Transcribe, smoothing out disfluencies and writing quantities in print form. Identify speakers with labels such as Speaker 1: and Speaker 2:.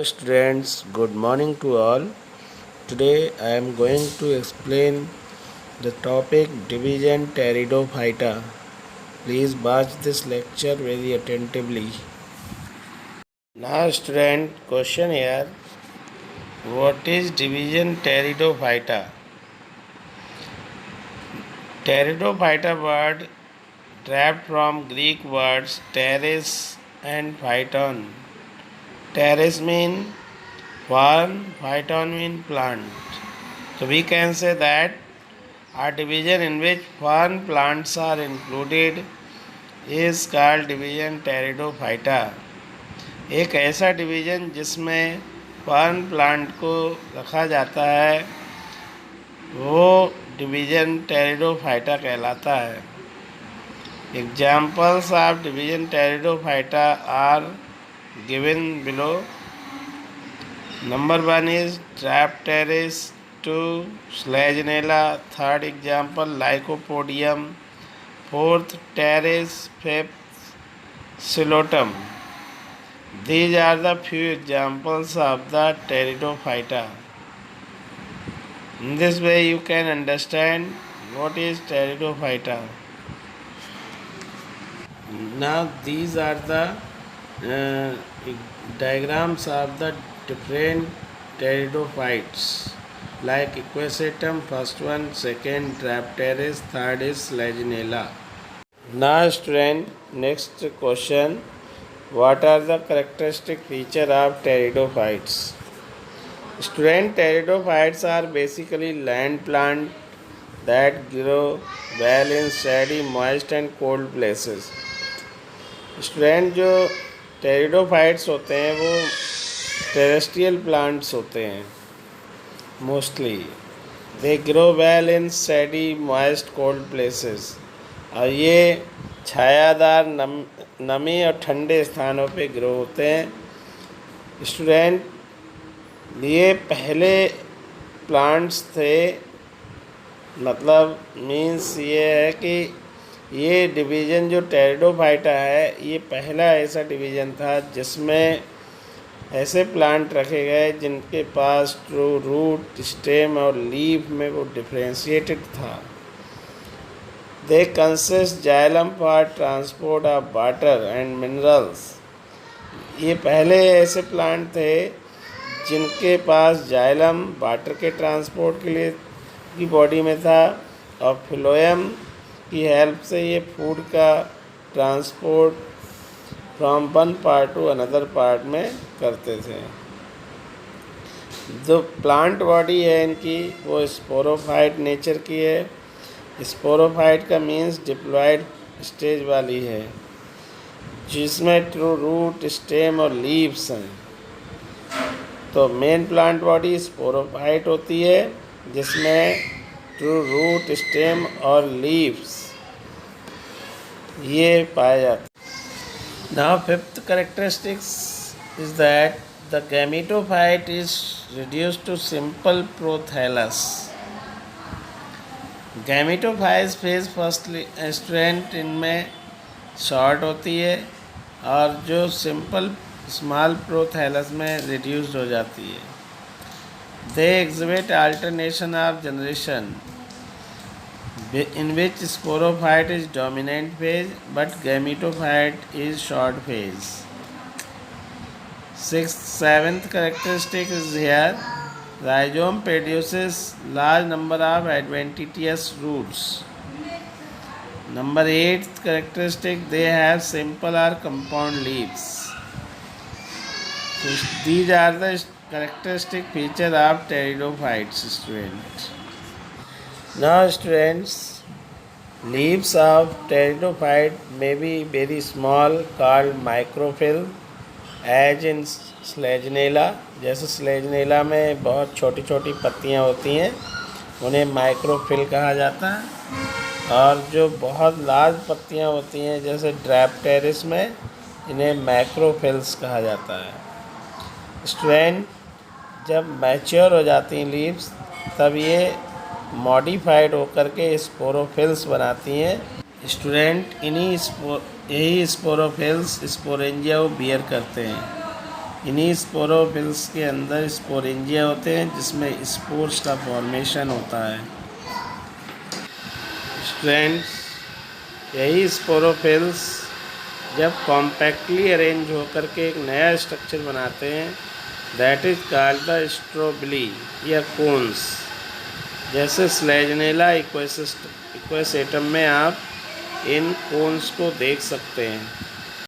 Speaker 1: Students, good morning to all. Today I am going to explain the topic division pteridophyta. Please watch this lecture very attentively. Now student, question here. What is division pteridophyta? Pteridophyta word derived from Greek words pteris and phyton. Pteris mean farm, phyton mean plant. So we can say that a division in which fern plants are included is called division pteridophyta. एक ऐसा division जिसमें fern plant को रखा जाता है वो division pteridophyta कहलाता है. Examples of division pteridophyta are given below. Number 1 is Trapteris, 2 Slaginella, third example Lycopodium, fourth Pteris, fifth Psilotum. These are the few examples of the pteridophyta. In this way you can understand what is pteridophyta. Now these are the diagrams of the different pteridophytes, like Equisetum, first one, second Trapteris, third is Slaginella. Now student, next question. What are the characteristic feature of pteridophytes? Student, pteridophytes are basically land plant that grow well in shady, moist and cold places. Student जो pteridophytes होते हैं वो terrestrial plants होते हैं. Mostly they grow well in सैडी moist cold places. और ये छायादार नमी और ठंडे स्थानों पे ग्रो होते हैं. स्टूडेंट, ये पहले प्लांट्स थे, मतलब मीन्स ये है कि ये डिवीज़न जो टेरिडोफाइटा है ये पहला ऐसा डिवीज़न था जिसमें ऐसे प्लांट रखे गए जिनके पास ट्रू रूट, स्टेम और लीफ में वो डिफ्रेंशिएटेड था. They consist xylem for transport of water and minerals. ये पहले ऐसे प्लांट थे जिनके पास जाइलम वाटर के ट्रांसपोर्ट के लिए की बॉडी में था और फिलोएम की हेल्प से ये फूड का transport from one part two another part में करते थे. जो प्लांट बॉडी है इनकी वो स्पोरोफाइट नेचर की है. स्पोरोफाइट का मीन्स डिप्लॉयड स्टेज वाली है जिसमें ट्रू रूट, स्टेम और लीव्स हैं. तो मेन प्लांट बॉडी स्पोरोफाइट होती है जिसमें ट्रू रूट, स्टेम और लीव्स ये पाए जाते. Now fifth characteristics is that the gametophyte is reduced to simple prothallus. Gametophytes phase firstly strength इनमें शॉर्ट होती है और जो सिंपल स्मॉल प्रोथैलस में रिड्यूस्ड हो जाती है. They exhibit alternation of generation in which sporophyte is dominant phase but gametophyte is short phase. Seventh characteristic is here. Rhizome produces large number of adventitious roots. Number 8th characteristic, they have simple or compound leaves. So these are the characteristic feature of pteridophytes, students. Now students, leaves of pteridophyte may be very small, called microphyll, as in Slaginella. जैसे स्लेजनेला में बहुत छोटी छोटी पत्तियां होती हैं उन्हें माइक्रोफिल कहा जाता है. और जो बहुत लार्ज पत्तियां होती हैं जैसे ड्रैप्टेरिस में इन्हें मैक्रोफिल्स कहा जाता है. स्टूडेंट, जब मैच्योर हो जाती हैं लीव्स तब ये मॉडिफाइड होकर के स्पोरोफिल्स बनाती हैं. स्टूडेंट, यही स्पोरोफिल्स स्पोरेंजिया को बियर करते हैं. इन्हीं स्पोरोफिल्स के अंदर स्पोरेंजिया होते हैं जिसमें स्पोर्स का फॉर्मेशन होता है। स्ट्रैंड्स, यही स्पोरोफिल्स जब कॉम्पैक्टली अरेंज होकर के एक नया स्ट्रक्चर बनाते हैं, दैट इज कॉल्ड द स्ट्रोबिली या कोन्स। जैसे स्लेजनेला इक्वेसेटम में आप इन कोन्स को देख सकते हैं।